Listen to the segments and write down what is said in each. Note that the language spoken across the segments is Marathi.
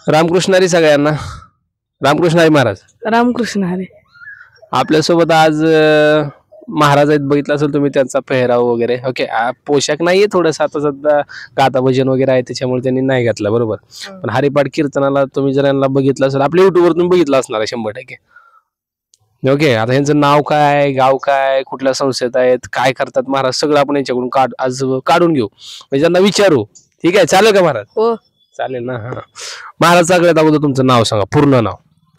रामकृष्ण हरी सगळ्यांना. रामकृष्ण हरी महाराज. रामकृष्ण हरी. आपल्यासोबत आज महाराज आहेत. बघितलं असेल तुम्ही त्यांचा पेहराव वगैरे. ओके, पोशाख नाहीये, थोडंसं आता सध्या गाता भजन वगैरे आहे त्याच्यामुळे त्यांनी नाही घातला, बरोबर. पण हरिपाठ कीर्तनाला तुम्ही जर यांना बघितलं असेल, आपल्या युट्यूबवर तुम्ही बघितलं असणार आहे 100%. ओके, आता यांचं नाव काय, गाव काय, कुठल्या संस्थेत आहेत, काय करतात महाराज, सगळं आपण यांच्याकडून आज काढून घेऊ, म्हणजे त्यांना विचारू. ठीक आहे, चालेल का महाराज? हो चालेल ना. हा महाराज, सगळ्यात अगोदर तुमचं नाव सांगा, पूर्ण नाव.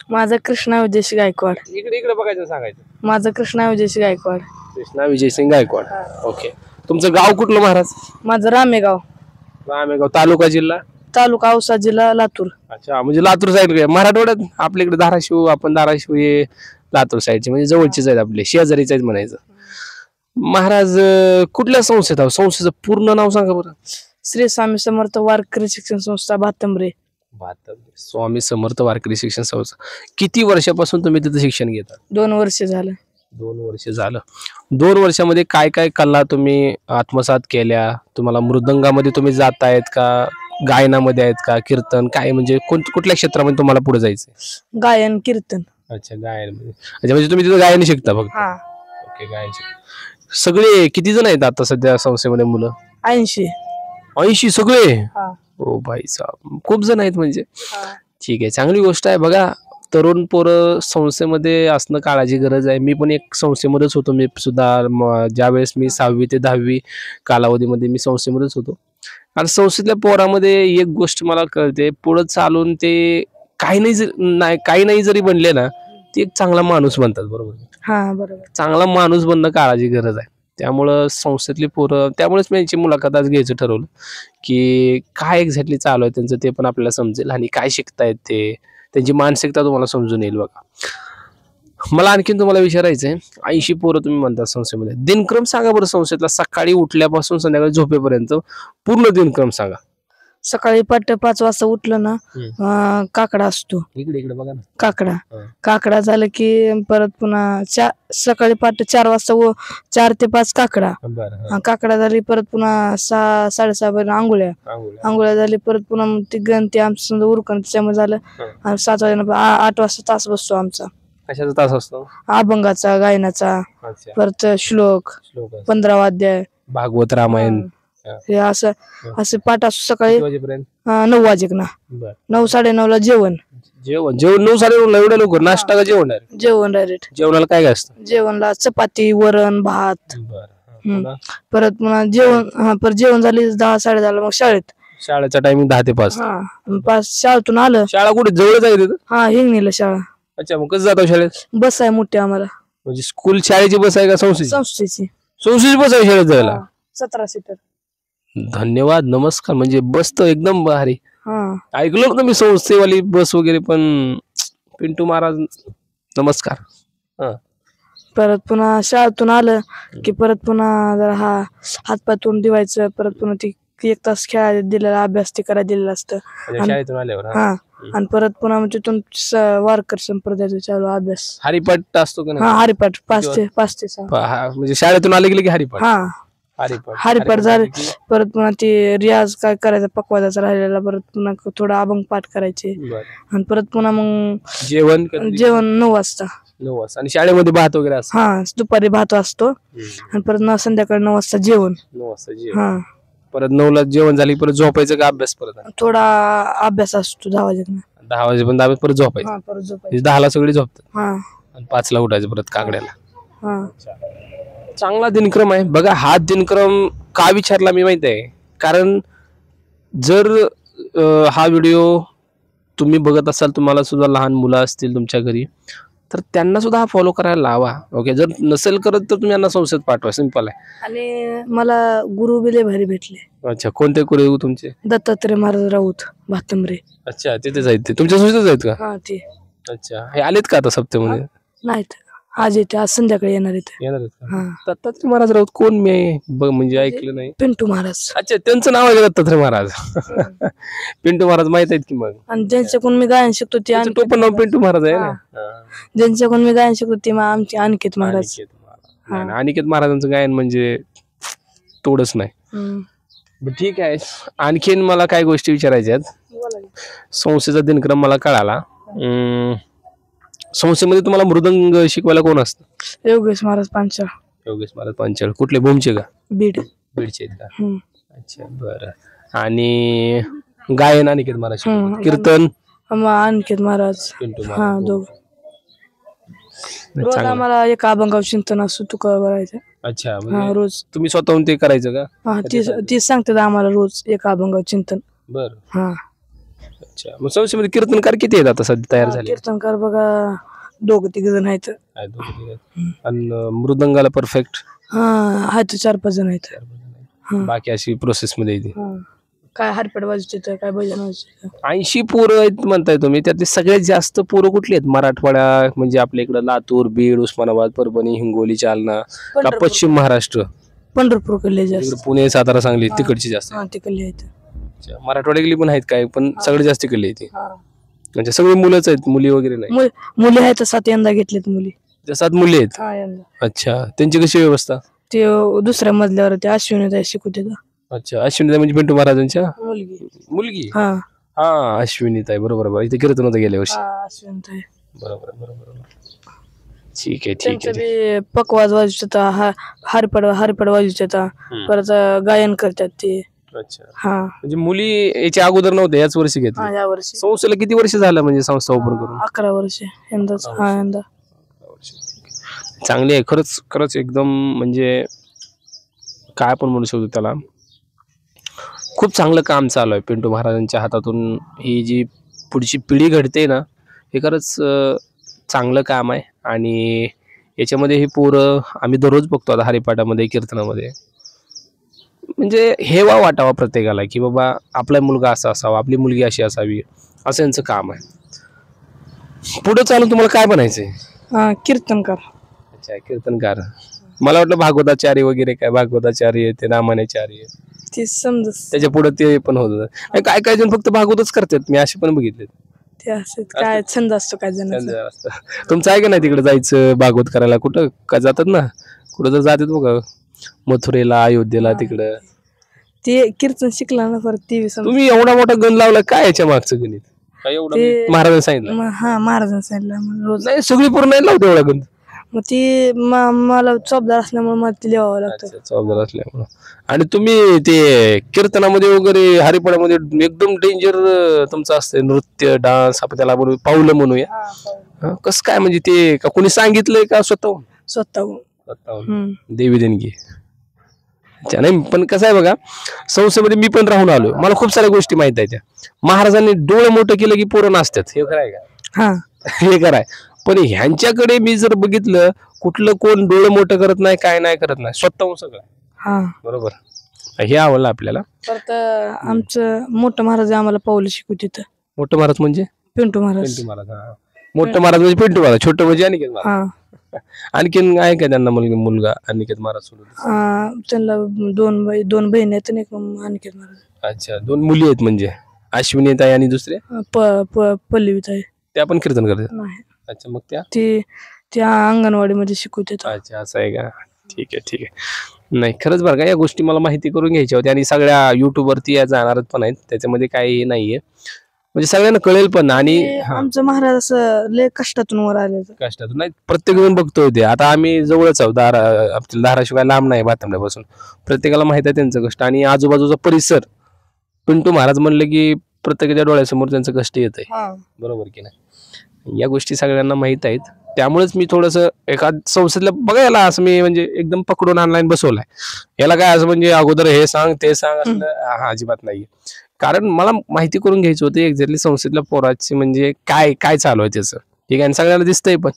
माझं कृष्णा विजयसिंग गायकवाड. इकडे इकडे बघायचं, सांगायचं. माझं कृष्णा विजयसिंग गायकवाड. कृष्णा विजयसिंग गायकवाड. ओके, तुमचं गाव कुठलं महाराज? माझं रामेगाव. रामेगाव, तालुका जिल्हा? तालुका औसा, जिल्हा लातूर. अच्छा, म्हणजे लातूर साईड मराठवाड्यात. आपल्याकडे धाराशिव, आपण धाराशिव हे लातूर साईडचे, म्हणजे जवळचेच आहेत, आपले शेजारीच आहेत म्हणायचं. महाराज कुठल्या संस्थेत आहोत? संस्थेचं पूर्ण नाव सांगा बरं. श्री स्वामी समर्थ वारकरी शिक्षण संस्था भातंब्रे. स्वामी समर्थ वारकरी शिक्षण संस्था. किती वर्षापासून तुम्ही तिथं शिक्षण घेता? 2 वर्ष झालं. 2 वर्ष झालं. 2 वर्षामध्ये काय काय कला तुम्ही आत्मसात केल्या? तुम्हाला मृदंगामध्ये तुम्ही जातायत का, गायनामध्ये आहेत का, कीर्तन काय, म्हणजे कुठल्या क्षेत्रामध्ये तुम्हाला पुढे जायचं? गायन कीर्तन. अच्छा, गायन. अच्छा, म्हणजे तुम्ही तिथं गायन शिकता फक्त? ओके, गायन शिकता. सगळे किती जण आहेत आता सध्या संस्थेमध्ये मुलं? 80 सगळे? ओ भाई साहेब, खूप जण आहेत म्हणजे. ठीक आहे, चांगली गोष्ट आहे. बघा, तरुण पोरं संस्थेमध्ये असणं काळाची गरज आहे. मी पण एक संस्थेमध्येच होतो. मी सुद्धा ज्यावेळेस मी 6वी ते 10वी कालावधीमध्ये मी संस्थेमध्येच होतो. आणि संस्थेतल्या पोरामध्ये एक गोष्ट मला कळते, पुढं चालून ते काही नाही जरी बनले ना, ते एक चांगला माणूस बनतात, बरोबर. बरोबर. चांगला माणूस बनणं काळाची गरज आहे. त्यामुळं संस्थेतली पोरं, त्यामुळेच मी यांची मुलाखत आज घ्यायचं ठरवलं, की काय एक्झॅक्टली चालू आहे त्यांचं ते पण आपल्याला समजेल, आणि काय शिकतायत ते, त्यांची मानसिकता तुम्हाला समजून येईल. बघा, मला आणखीन तुम्हाला विचारायचं आहे, 80 पोरं तुम्ही म्हणता संस्थेमध्ये. दिनक्रम सांगा बरं संस्थेतला, सकाळी उठल्यापासून संध्याकाळी झोपेपर्यंत पूर्ण दिनक्रम सांगा. सकाळी पहाटे 5 वाजता उठलं ना, काकडा असतो. इकडे इकडे बघा ना. काकडा झालं की परत पुन्हा सकाळी पहाटे 4 वाजता 4 ते 5 काकडा. काकडा झाली परत पुन्हा 6 साडेसहा पर्यंत आंघोळ्या झाली, परत पुन्हा ती गणती आमचं समजा उरकण, त्याच्यामुळे झालं 7 वाजता 8 वाजता तास बसतो आमचा. कशाचा तास असतो? अभंगाचा, गायनाचा, परत श्लोक, 15 वाद्य, भागवत, रामायण, हे असं पाठ असतो. सकाळी 9 वाजे ना, 9 साडेनऊला जेवण. 9 साडेनऊला एवढ्या लवकर? नाश्ता का जेवण? जेवण डायरेक्ट. जेवणाला काय असतं? जेवणला चपाती, वरण, भात. परत पुन्हा जेवण झाली 10 साडेदहाला, मग शाळेचा टायमिंग 10 ते 5. 5 शाळेतून आलं. शाळा कुठे जवळच आहे तिथं? हिंगणीला शाळा. अच्छा, मग कसं जातो शाळेत? बस आहे मोठी आम्हाला. म्हणजे स्कूल शाळेची बस आहे का संस्थेची? संस्थेची बस आहे शाळेत जायला? 17 सीटर. धन्यवाद, नमस्कार. म्हणजे बस तर एकदम भारी. ऐकलं ना तुम्ही, संस्थेवाली बस वगैरे. पण पिंटू महाराज, नमस्कार. परत पुन्हा शाळेतून आलं की परत पुन्हा जरा हातपाय तोंड धुवायचं, परत पुन्हा ती 1 तास खेळायला दिलेला, अभ्यास ते करायला दिलेला असतं. शाळेतून आल्यावर आणि परत पुन्हा तिथून वारकरी संप्रदायाचा चालू अभ्यास. हरिपाठ असतो का नाही? हरिपाठ 5 ते 6. म्हणजे शाळेतून आले गेले की हरिपाठ? हरिपाठ झाले परत पुन्हा ती रियाज काय करायचा, पकवाजाचा राहिलेला, परत पुन्हा थोडा अभंग पाठ करायचे, आणि परत पुन्हा मग जेवण 9 वाजता. 9 वाजता. आणि शाळेमध्ये भात वगैरे असतो? दुपारी भात असतो, आणि परत संध्याकाळी 9 वाजता जेवण. 9 वाजता जेवण. परत 9ला जेवण झाली, परत झोपायचं का अभ्यास? परत थोडा अभ्यास असतो 10 वाजेपर्यंत. 10 वाजेपर्यंत परत झोपायचं. 10ला सगळी झोपतात, आणि 5ला उठायचं परत काकड्याला. चांगला दिनक्रम आहे. बघा, हा दिनक्रम का विचारला मी माहिती आहे? कारण जर हा व्हिडिओ तुम्ही बघत असाल, तुम्हाला सुद्धा लहान मुलं असतील तुमच्या घरी, तर त्यांना सुद्धा हा फॉलो करायला लावा. ओके, जर नसेल करत तर तुम्ही यांना संस्थेत पाठवा, सिंपल आहे. आणि मला गुरु बिले भारी भेटले. अच्छा, कोणते गुरु तुमचे? दत्तात्रय महाराज राऊत, भातंब्रे. अच्छा, तिथेच आहेत ते? तुमच्या संस्थेत आहेत का? ते. अच्छा, हे आलेत का आता सप्त्यामध्ये? नाहीत, आज येते, आज संध्याकाळी येणार आहेत. दत्तात्रय महाराज राऊत कोण? मी म्हणजे ऐकलं नाही. पिंटू महाराज. अच्छा, त्यांचं नाव आहे दत्तात्रय महाराज. पिंटू महाराज माहित आहेत की? मग आणि ज्यांच्याकडून मी गायन शिकतो ते पण नाव पिंटू महाराज आहे ना? ज्यांच्याकडून मी गायन शिकतो ते आमचे अनिकेत महाराज. अनिकेत महाराजांचं गायन म्हणजे तोडच नाही. ठीक आहे. आणखीन मला काय गोष्टी विचारायच्या आहेत. संस्थेचा दिनक्रम मला कळाला. संस्थेमध्ये तुम्हाला मृदंग शिकवायला कोण असतं? योगेश महाराज पांचाळ. योगेश महाराज पांचाळ. कुठले, भूमचे का? बीड. बीडचे आहेत का? अच्छा, बरं. आणि गायन अनिकेत महाराज शिकवतात. कीर्तन अनिकेत महाराज. पिंटू हा महाराज. दोघं. रोज आम्हाला एक अभंगाव चिंतन असतो तुका करायचं. अच्छा, हा म्हणजे रोज. तुम्ही स्वतःहून ते करायचं का? हा ती सांगतात आम्हाला रोज एक अभंगाव चिंतन. बरं. हा. अच्छा, मग संस्थेमध्ये कीर्तनकार किती आहेत आता सध्या तयार झाले? कीर्तनकार बघा 2-3 जण आहेत. आणि मृदंगाला परफेक्ट आहेत 4-5 जण आहेत. बाकी अशी प्रोसेस मध्ये येते. काय हरपेट वाजवते, काय भजन वाजवते. 80 पोरं आहेत म्हणताय तुम्ही, त्यातले सगळ्यात जास्त पोरं कुठली आहेत मराठवाडा, म्हणजे आपल्या इकडं लातूर, बीड, उस्मानाबाद, परभणी, हिंगोली, जालना का पश्चिम महाराष्ट्र? पंढरपूर कडले जास्त. पुणे, सातारा, सांगली तिकडची जास्त? तिकडले आहेत. मराठवाड्यातली पण आहेत काय, पण सगळे जास्त तिकडले आहेत. म्हणजे सगळे मुलंच आहेत, मुली वगैरे नाही? मुली आहेत 7 यंदा घेतलेत मुली. 7 मुली आहेत. यंदा. अच्छा, त्यांची कशी व्यवस्था? ते दुसऱ्या मजल्यावर ते अश्विनी शिकवते. अच्छा, अश्विनीताई म्हणजे पिंटू महाराजांच्या मुलगी? हा, अश्विनीताई. बरोबर बरोबर. इथे कीर्तन होतं गेल्या वर्षी. अश्विनीताई. बरोबर बरोबर. ठीक आहे ठीक आहे. पकवाज वाजवतात, हरिपड वाजवतात, परत गायन करतात ते. अच्छा. हा, म्हणजे मुली याच्या अगोदर नव्हत्या, याच वर्षी घेतल्या? या वर्षी. संस्थेला किती वर्ष झालं म्हणजे संस्था ओपन करून? 11 वर्ष यंदाच. यंदा. चांगली आहे खरंच खरंच एकदम. म्हणजे काय आपण म्हणू शकतो त्याला, खूप चांगलं काम चालू आहे पिंटू महाराजांच्या हातातून. ही जी पुढची पिढी घडते ना, हे खरंच चांगलं काम आहे. आणि याच्यामध्ये ही पोरं आम्ही दररोज बघतो आता हरिपाठामध्ये, कीर्तनामध्ये. म्हणजे हेवा वाटावा प्रत्येकाला की बाबा आपला मुलगा असा असावा, आपली मुलगी अशी असावी, असं यांचं काम आहे. पुढे चालून तुम्हाला काय बनायचंय? कीर्तनकार. अच्छा, कीर्तनकार. मला वाटलं भागवताचार्य वगैरे, काय भागवताचार्य, ते रामायणाचार्य, ते समजत. त्याच्या पुढे ते पण होत. काय काय जण फक्त भागवतच करतात, मी असे पण बघितले. ते असं काय छंद असतो काय जण. तुमचं आहे का नाही तिकडे जायचं भागवत करायला? कुठं का जातात ना, कुठं तर जातात बघा, मथुरेला, अयोध्येला, तिकडं. ते कीर्तन शिकला ना परत ते. तुम्ही एवढा मोठा गण लावला, काय याच्या मागचं गणित? महाराजांनी सांगितलं? हा, महाराजांनी सांगितलं. रोज नाही, सगळी पूर्ण नाही लावते एवढा गण. मग ती मला चौबदार असल्यामुळे मला ते लिहावं लागतं. चौबदार असल्यामुळे. आणि तुम्ही ते कीर्तनामध्ये वगैरे, हरिपाठामध्ये एकदम डेंजर तुमचं असतं नृत्य, डान्स, आपण त्याला म्हणू, पाऊलं म्हणूया. कसं काय म्हणजे ते का कोणी सांगितलंय का स्वतःहून? स्वतःहून. देवी देणगी. नाही, पण कसं आहे बघा, संस्थेमध्ये मी पण राहून आलो, मला खूप साऱ्या गोष्टी माहित आहेत. महाराजांनी डोळं मोठं केलं की पोरं नाचतात, हे खरं आहे का? हे खरं आहे. पण ह्यांच्याकडे मी जर बघितलं, कुठलं कोण डोळं मोठं करत नाही, काय नाही करत नाही, स्वतःहून सगळं. बरोबर. हे आवडलं आपल्याला. परत आमचं मोठं महाराज आम्हाला पाऊल शिकवत. मोठं महाराज म्हणजे पिंटू महाराज. पिंटू महाराज. मोठं महाराज म्हणजे पिंटू महाराज, छोटं म्हणजे अनिकेत महाराज. आणखीन आहे का त्यांना मुलगा अनिकेत महाराज सोडून? त्यांना 2 बहिणी आहेत आणि एक अनिकेत महाराज. अच्छा, 2 मुली आहेत म्हणजे अश्विनीताई आणि दुसरे पल्लवीताई. त्या पण कीर्तन करतात? नाही. अच्छा, मग त्या अंगणवाडीमध्ये शिकवतात. अच्छा, असं आहे का? ठीक आहे ठीक आहे. नाही, खरंच बरं का, या गोष्टी मला माहिती करून घ्यायच्या होत्या. आणि सगळ्या युट्यूबवरती या जाणारच पण आहेत, त्याच्यामध्ये काही नाहीये, म्हणजे सगळ्यांना कळेल पण. आणि आमचं महाराज असं लय कष्टातून वर आले. कष्टातून नाही, प्रत्येक जण बघतोय ते. आता आम्ही जवळच आहोत, धाराशिवाय लांब नाही, बातम्यापासून. प्रत्येकाला माहित आहे त्यांचं कष्ट. आणि आजूबाजूचा परिसर, पिंटू महाराज म्हणलं की प्रत्येकाच्या डोळ्यासमोर त्यांचं कष्ट येत आहे. बरोबर की नाही? या गोष्टी सगळ्यांना माहित आहेत. त्यामुळेच मी थोडस एका संस्थेतल्या बघायला असं मी म्हणजे एकदम पकडून ऑनलाईन बसवलाय. याला काय असं म्हणजे अगोदर हे सांग ते सांग असलं अजिबात नाहीये. कारण मला माहिती करून घ्यायची होती एक्झॅक्टली संस्थेतल्या पोराची म्हणजे काय काय चालू आहे त्याचं. ठीक आहे, आणि सगळ्यांना दिसतंय पण.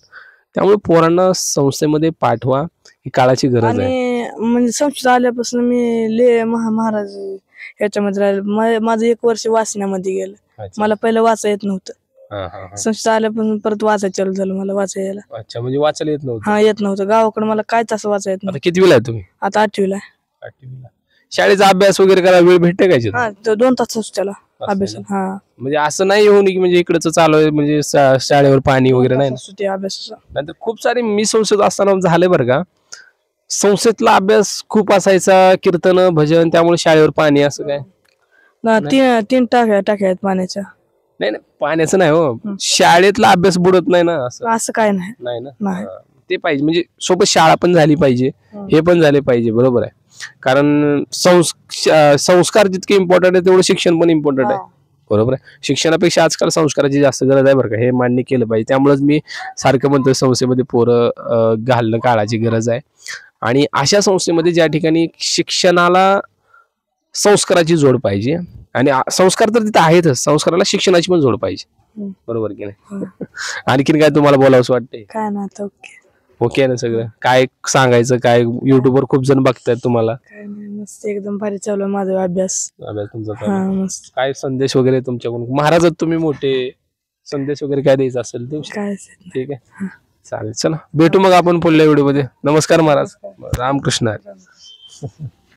त्यामुळे पोरांना संस्थेमध्ये पाठवा, ही काळाची गरज आहे. म्हणजे संस्था आल्यापासून मी महाराज याच्यामध्ये राहिलो. माझं 1 वर्ष वाचण्यामध्ये गेलं. मला पहिलं वाचा येत नव्हतं. संस्था आल्यापासून परत वाचायला चालू झालं मला वाचायला. अच्छा, म्हणजे वाचायला येत नव्हतं? येत नव्हतं. गावाकडे मला काय तसं वाचायला येत नव्हतं. कितवीला आहे तुम्ही? आता 8वीला. शाळेचा अभ्यास वगैरे करायला वेळ भेटते काय? 2 तास असतो त्याला अभ्यास. म्हणजे असं नाही होऊन की म्हणजे इकडचं चालू आहे म्हणजे शाळेवर पाणी वगैरे नाही अभ्यास. नाहीतर खूप सारे मी संस्थेत असताना झाले बरं का. संस्थेतला अभ्यास खूप असायचा, कीर्तन भजन, त्यामुळे शाळेवर पाणी असं काय? तीन टाक्या आहेत पाण्याच्या. नाही नाही, पाण्याचं नाही हो, शाळेतला अभ्यास बुडत नाही ना असं? असं काय नाही. नाही ना, ते पाहिजे म्हणजे सोबत शाळा पण झाली पाहिजे, हे पण झाले पाहिजे. बरोबर आहे, कारण संस्कार जितके इम्पॉर्टंट आहे तेवढं शिक्षण पण इम्पॉर्टंट आहे. बरोबर आहे, शिक्षणापेक्षा आजकाल संस्काराची जास्त गरज आहे बरं का, हे मान्य केलं पाहिजे. त्यामुळेच मी सारखं म्हणतो संस्थेमध्ये पोरं घालणं काळाची गरज आहे. आणि अशा संस्थेमध्ये ज्या ठिकाणी शिक्षणाला संस्काराची जोड पाहिजे, आणि संस्कार तर तिथे आहेतच, संस्काराला शिक्षणाची पण जोड पाहिजे. बरोबर की नाही? आणखीन काय तुम्हाला बोलावंसं वाटतंय? काय ना, ओके ओके ना सगळं? काय सांगायचं, काय युट्यूबवर खूप जण बघतायत तुम्हाला? काय नाही, मस्त एकदम भारी चालू आहे माझा अभ्यास. तुमचा मस्त. काय संदेश वगैरे तुमच्याकडून, महाराज तुम्ही मोठे, संदेश वगैरे काय द्यायचा असेल देऊ शकता. काय ठीक आहे, चालेल. चला भेटू मग आपण पुढल्या व्हिडिओ मध्ये. नमस्कार महाराज. रामकृष्ण.